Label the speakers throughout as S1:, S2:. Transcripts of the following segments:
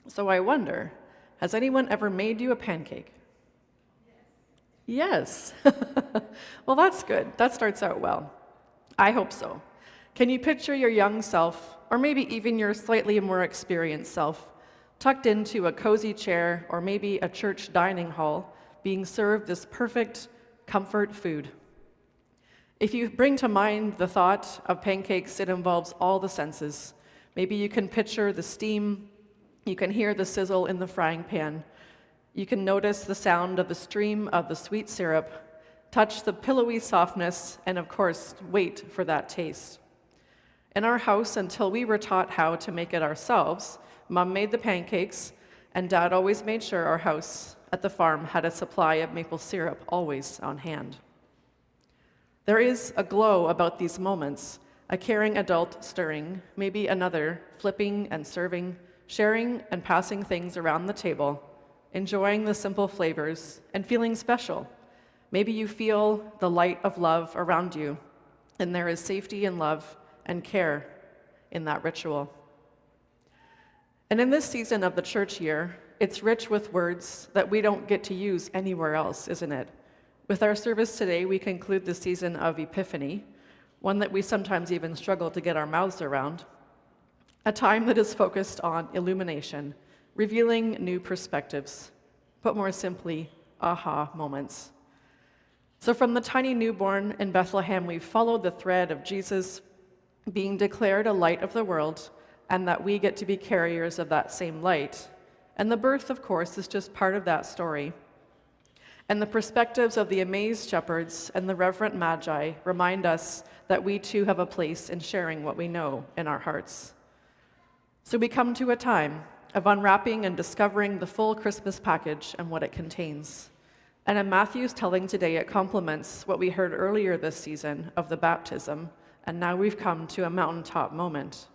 S1: So I wonder, has anyone ever made you a pancake? Yes. Well, that's good. That starts out well. I hope so. Can you picture your young self, or maybe even your slightly more experienced self, tucked into a cozy chair or maybe a church dining hall, being served this perfect comfort food? If you bring to mind the thought of pancakes, it involves all the senses. Maybe you can picture the steam, you can hear the sizzle in the frying pan, you can notice the sound of the stream of the sweet syrup, touch the pillowy softness, and of course, wait for that taste. In our house, until we were taught how to make it ourselves, Mom made the pancakes, and Dad always made sure our house at the farm had a supply of maple syrup always on hand. There is a glow about these moments, a caring adult stirring, maybe another flipping and serving, sharing and passing things around the table, enjoying the simple flavors and feeling special. Maybe you feel the light of love around you, and there is safety and love and care in that ritual. And in this season of the church year, it's rich with words that we don't get to use anywhere else, isn't it? With our service today, we conclude the season of Epiphany, one that we sometimes even struggle to get our mouths around, a time that is focused on illumination, revealing new perspectives, but more simply, aha moments. So from the tiny newborn in Bethlehem, we followed the thread of Jesus being declared a light of the world, and that we get to be carriers of that same light. And the birth, of course, is just part of that story. And the perspectives of the amazed shepherds and the reverent magi remind us that we too have a place in sharing what we know in our hearts. So we come to a time of unwrapping and discovering the full Christmas package and what it contains. And in Matthew's telling today, it complements what we heard earlier this season of the baptism, and now we've come to a mountaintop moment.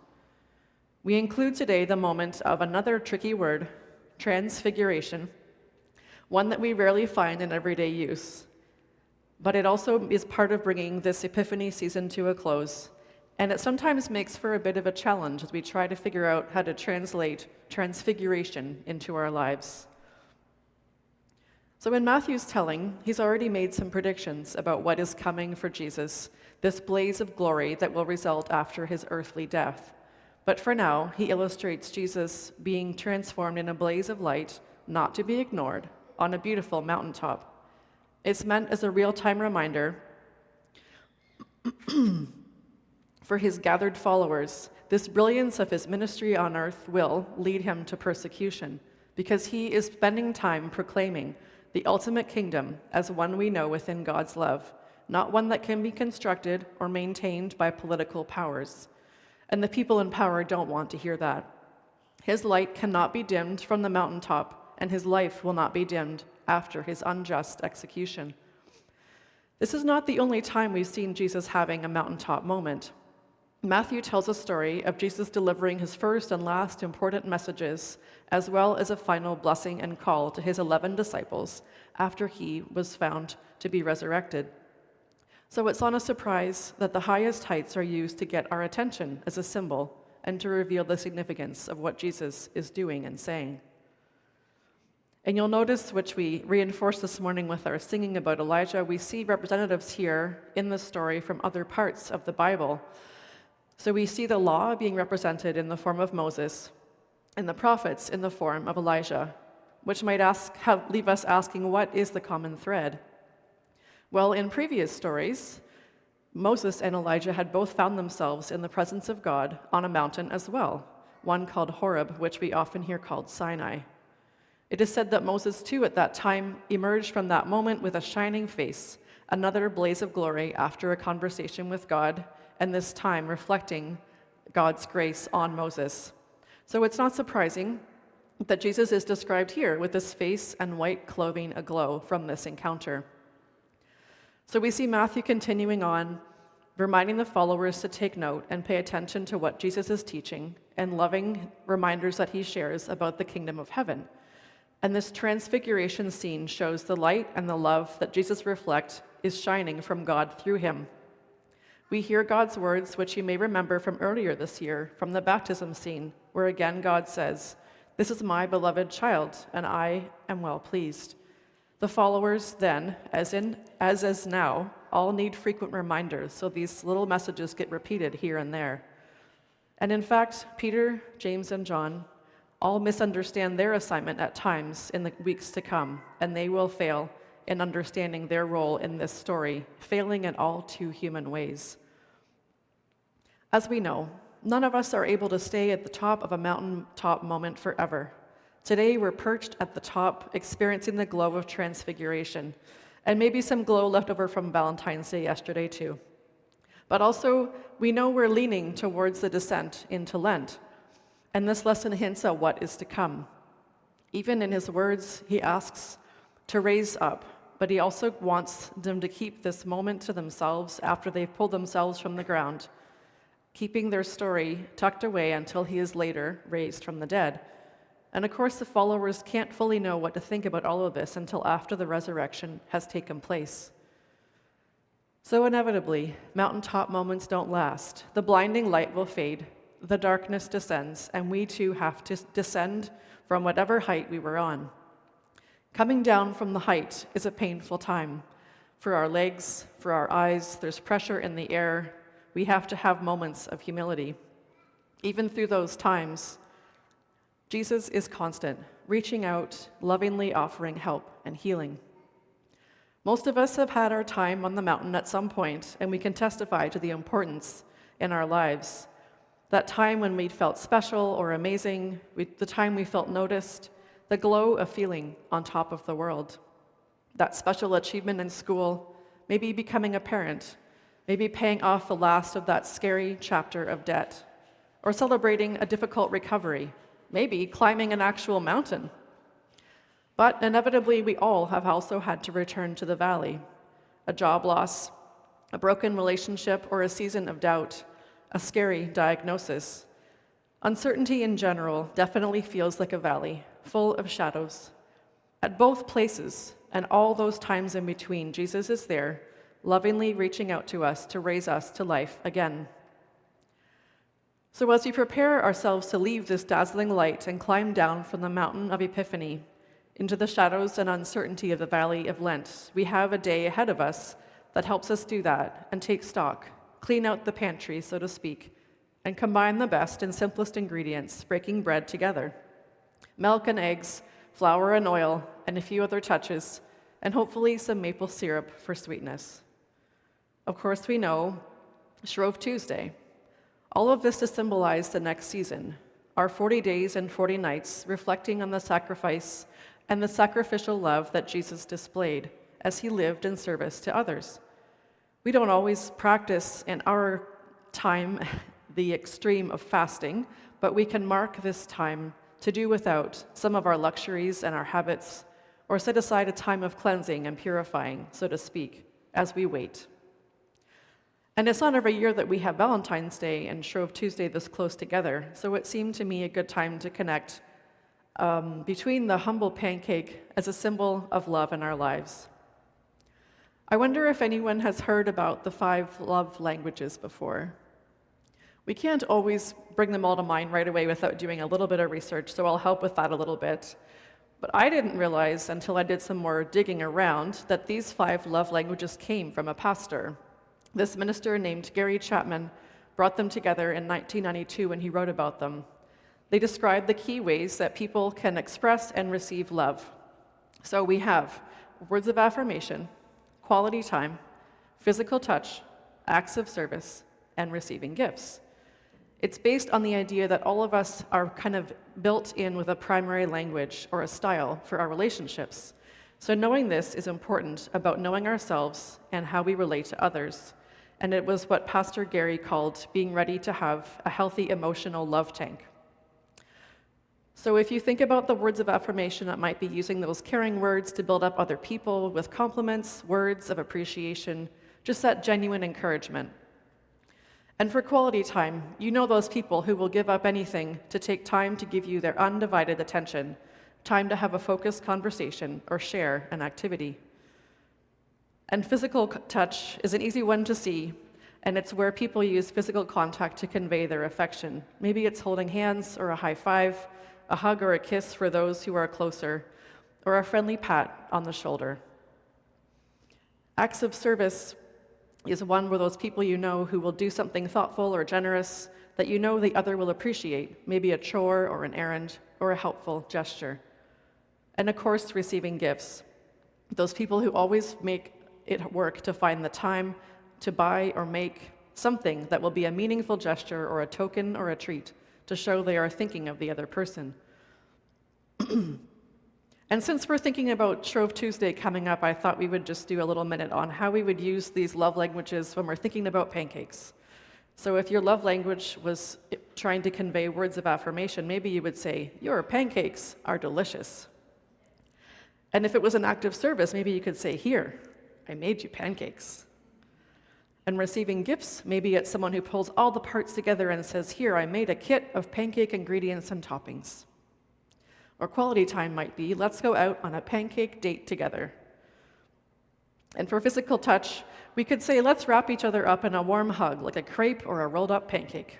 S1: We include today the moment of another tricky word, transfiguration, one that we rarely find in everyday use. But it also is part of bringing this Epiphany season to a close, and it sometimes makes for a bit of a challenge as we try to figure out how to translate transfiguration into our lives. So in Matthew's telling, he's already made some predictions about what is coming for Jesus, this blaze of glory that will result after his earthly death. But for now, he illustrates Jesus being transformed in a blaze of light, not to be ignored, on a beautiful mountaintop. It's meant as a real-time reminder for his gathered followers. This brilliance of his ministry on earth will lead him to persecution, because he is spending time proclaiming the ultimate kingdom as one we know within God's love, not one that can be constructed or maintained by political powers. And the people in power don't want to hear that. His light cannot be dimmed from the mountaintop, and his life will not be dimmed after his unjust execution. This is not the only time we've seen Jesus having a mountaintop moment. Matthew tells a story of Jesus delivering his first and last important messages, as well as a final blessing and call to his 11 disciples after he was found to be resurrected. So it's not a surprise that the highest heights are used to get our attention as a symbol and to reveal the significance of what Jesus is doing and saying. And you'll notice, which we reinforced this morning with our singing about Elijah, we see representatives here in the story from other parts of the Bible. So we see the law being represented in the form of Moses and the prophets in the form of Elijah, which might leave us asking, what is the common thread? Well, in previous stories, Moses and Elijah had both found themselves in the presence of God on a mountain as well, one called Horeb, which we often hear called Sinai. It is said that Moses, too, at that time emerged from that moment with a shining face, another blaze of glory after a conversation with God, and this time reflecting God's grace on Moses. So it's not surprising that Jesus is described here with his face and white clothing aglow from this encounter. So we see Matthew continuing on, reminding the followers to take note and pay attention to what Jesus is teaching, and loving reminders that he shares about the kingdom of heaven. And this transfiguration scene shows the light and the love that Jesus reflects is shining from God through him. We hear God's words, which you may remember from earlier this year, from the baptism scene, where again God says, "This is my beloved child, and I am well pleased." The followers then, as is now, all need frequent reminders, so these little messages get repeated here and there. And in fact, Peter, James, and John all misunderstand their assignment at times in the weeks to come, and they will fail in understanding their role in this story, failing in all too human ways. As we know, none of us are able to stay at the top of a mountaintop moment forever. Today, we're perched at the top, experiencing the glow of transfiguration, and maybe some glow left over from Valentine's Day yesterday, too. But also, we know we're leaning towards the descent into Lent, and this lesson hints at what is to come. Even in his words, he asks to raise up, but he also wants them to keep this moment to themselves after they've pulled themselves from the ground, keeping their story tucked away until he is later raised from the dead. And of course, the followers can't fully know what to think about all of this until after the resurrection has taken place. So inevitably, mountaintop moments don't last. The blinding light will fade, the darkness descends, and we too have to descend from whatever height we were on. Coming down from the height is a painful time. For our legs, for our eyes, there's pressure in the air. We have to have moments of humility. Even through those times, Jesus is constant, reaching out, lovingly offering help and healing. Most of us have had our time on the mountain at some point, and we can testify to the importance in our lives. That time when we felt special or amazing, the time we felt noticed, the glow of feeling on top of the world. That special achievement in school, maybe becoming a parent, maybe paying off the last of that scary chapter of debt, or celebrating a difficult recovery, maybe climbing an actual mountain. But inevitably, we all have also had to return to the valley. A job loss, a broken relationship, or a season of doubt, a scary diagnosis. Uncertainty in general definitely feels like a valley, full of shadows. At both places, and all those times in between, Jesus is there, lovingly reaching out to us to raise us to life again. So as we prepare ourselves to leave this dazzling light and climb down from the mountain of Epiphany into the shadows and uncertainty of the Valley of Lent, we have a day ahead of us that helps us do that and take stock, clean out the pantry, so to speak, and combine the best and simplest ingredients, breaking bread together. Milk and eggs, flour and oil, and a few other touches, and hopefully some maple syrup for sweetness. Of course, we know Shrove Tuesday. All of this to symbolize the next season, our 40 days and 40 nights, reflecting on the sacrifice and the sacrificial love that Jesus displayed as he lived in service to others. We don't always practice in our time the extreme of fasting, but we can mark this time to do without some of our luxuries and our habits, or set aside a time of cleansing and purifying, so to speak, as we wait. And it's not every year that we have Valentine's Day and Shrove Tuesday this close together, so it seemed to me a good time to connect between the humble pancake as a symbol of love in our lives. I wonder if anyone has heard about the 5 love languages before. We can't always bring them all to mind right away without doing a little bit of research, so I'll help with that a little bit. But I didn't realize until I did some more digging around that these 5 love languages came from a pastor. This minister named Gary Chapman brought them together in 1992 when he wrote about them. They describe the key ways that people can express and receive love. So we have words of affirmation, quality time, physical touch, acts of service, and receiving gifts. It's based on the idea that all of us are kind of built in with a primary language or a style for our relationships. So knowing this is important about knowing ourselves and how we relate to others. And it was what Pastor Gary called being ready to have a healthy emotional love tank. So if you think about the words of affirmation, that might be using those caring words to build up other people with compliments, words of appreciation, just that genuine encouragement. And for quality time, you know those people who will give up anything to take time to give you their undivided attention, time to have a focused conversation or share an activity. And physical touch is an easy one to see, and it's where people use physical contact to convey their affection. Maybe it's holding hands or a high five, a hug or a kiss for those who are closer, or a friendly pat on the shoulder. Acts of service is one where those people you know who will do something thoughtful or generous that you know the other will appreciate, maybe a chore or an errand or a helpful gesture. And of course, receiving gifts. Those people who always make it work to find the time to buy or make something that will be a meaningful gesture or a token or a treat to show they are thinking of the other person. And since we're thinking about Shrove Tuesday coming up, I thought we would just do a little minute on how we would use these love languages when we're thinking about pancakes. So if your love language was trying to convey words of affirmation, maybe you would say, "Your pancakes are delicious." And if it was an act of service, maybe you could say, "Here, I made you pancakes." And receiving gifts, maybe it's someone who pulls all the parts together and says, "Here, I made a kit of pancake ingredients and toppings." Or quality time might be, "Let's go out on a pancake date together." And for physical touch, we could say, "Let's wrap each other up in a warm hug, like a crepe or a rolled up pancake."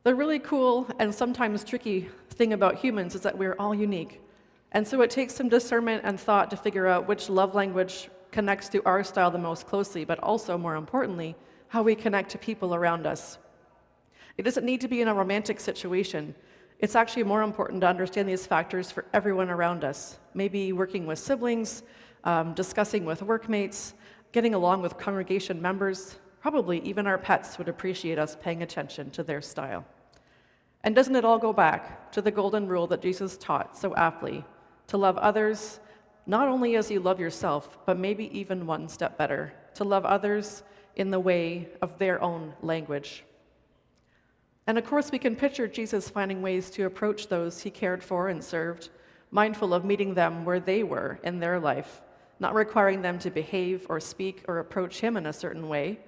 S1: The really cool and sometimes tricky thing about humans is that we're all unique. And so it takes some discernment and thought to figure out which love language connects to our style the most closely, but also, more importantly, how we connect to people around us. It doesn't need to be in a romantic situation. It's actually more important to understand these factors for everyone around us. Maybe working with siblings, discussing with workmates, getting along with congregation members. Probably even our pets would appreciate us paying attention to their style. And doesn't it all go back to the golden rule that Jesus taught so aptly, to love others not only as you love yourself, but maybe even one step better, to love others in the way of their own language. And of course, we can picture Jesus finding ways to approach those he cared for and served, mindful of meeting them where they were in their life, not requiring them to behave or speak or approach him in a certain way.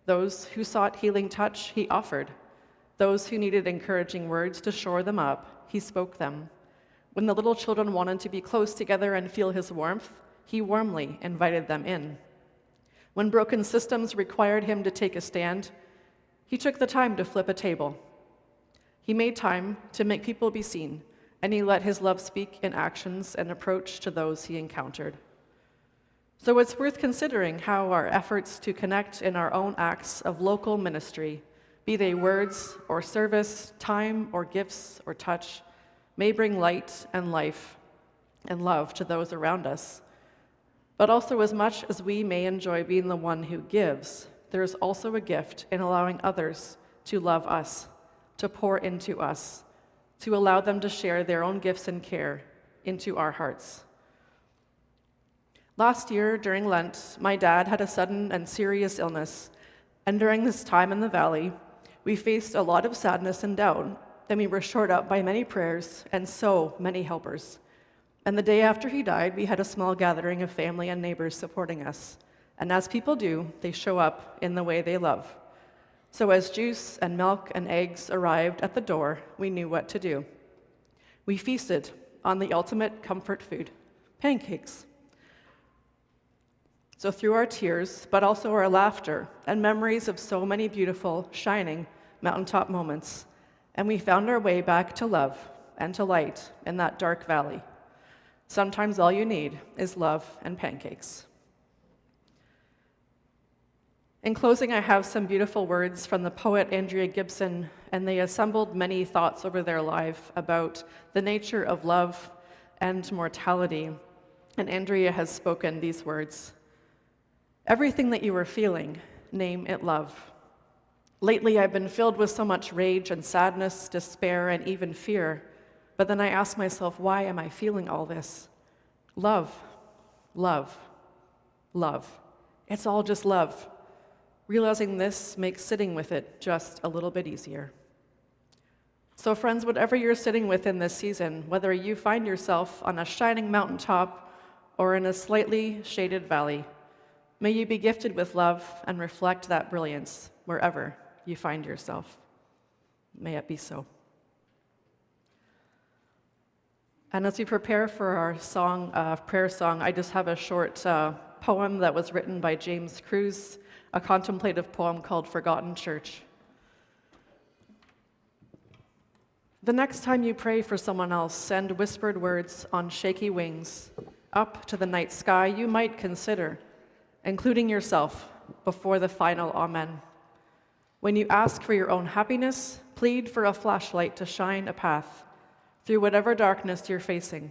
S1: Those who sought healing touch, he offered. Those who needed encouraging words to shore them up, he spoke them. When the little children wanted to be close together and feel his warmth, he warmly invited them in. When broken systems required him to take a stand, he took the time to flip a table. He made time to make people be seen, and he let his love speak in actions and approach to those he encountered. So it's worth considering how our efforts to connect in our own acts of local ministry, be they words or service, time or gifts or touch, may bring light and life and love to those around us. But also, as much as we may enjoy being the one who gives, there is also a gift in allowing others to love us, to pour into us, to allow them to share their own gifts and care into our hearts. Last year, during Lent, my dad had a sudden and serious illness, and during this time in the valley, we faced a lot of sadness and doubt, and we were shored up by many prayers and so many helpers. And the day after he died, we had a small gathering of family and neighbors supporting us. And as people do, they show up in the way they love. So as juice and milk and eggs arrived at the door, we knew what to do. We feasted on the ultimate comfort food, pancakes. So through our tears, but also our laughter and memories of so many beautiful, shining mountaintop moments, and we found our way back to love and to light in that dark valley. Sometimes all you need is love and pancakes. In closing, I have some beautiful words from the poet Andrea Gibson, and they assembled many thoughts over their life about the nature of love and mortality. And Andrea has spoken these words: "Everything that you are feeling, name it love. Lately, I've been filled with so much rage and sadness, despair, and even fear. But then I ask myself, why am I feeling all this? Love, love, love. It's all just love. Realizing this makes sitting with it just a little bit easier." So friends, whatever you're sitting with in this season, whether you find yourself on a shining mountaintop or in a slightly shaded valley, may you be gifted with love and reflect that brilliance wherever you find yourself. May it be so. And as we prepare for our song, prayer song, I just have a short poem that was written by James Cruz, a contemplative poem called Forgotten Church. The next time you pray for someone else, send whispered words on shaky wings up to the night sky you might consider, including yourself, before the final amen. When you ask for your own happiness, plead for a flashlight to shine a path through whatever darkness you're facing.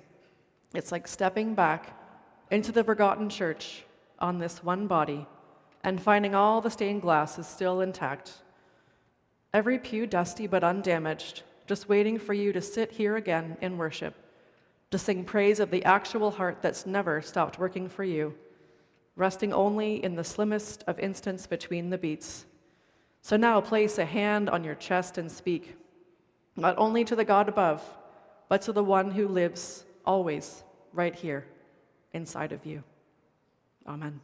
S1: It's like stepping back into the forgotten church on this one body and finding all the stained glass is still intact. Every pew dusty but undamaged, just waiting for you to sit here again in worship, to sing praise of the actual heart that's never stopped working for you, resting only in the slimmest of instants between the beats. So now place a hand on your chest and speak, not only to the God above, but to the one who lives always right here inside of you. Amen.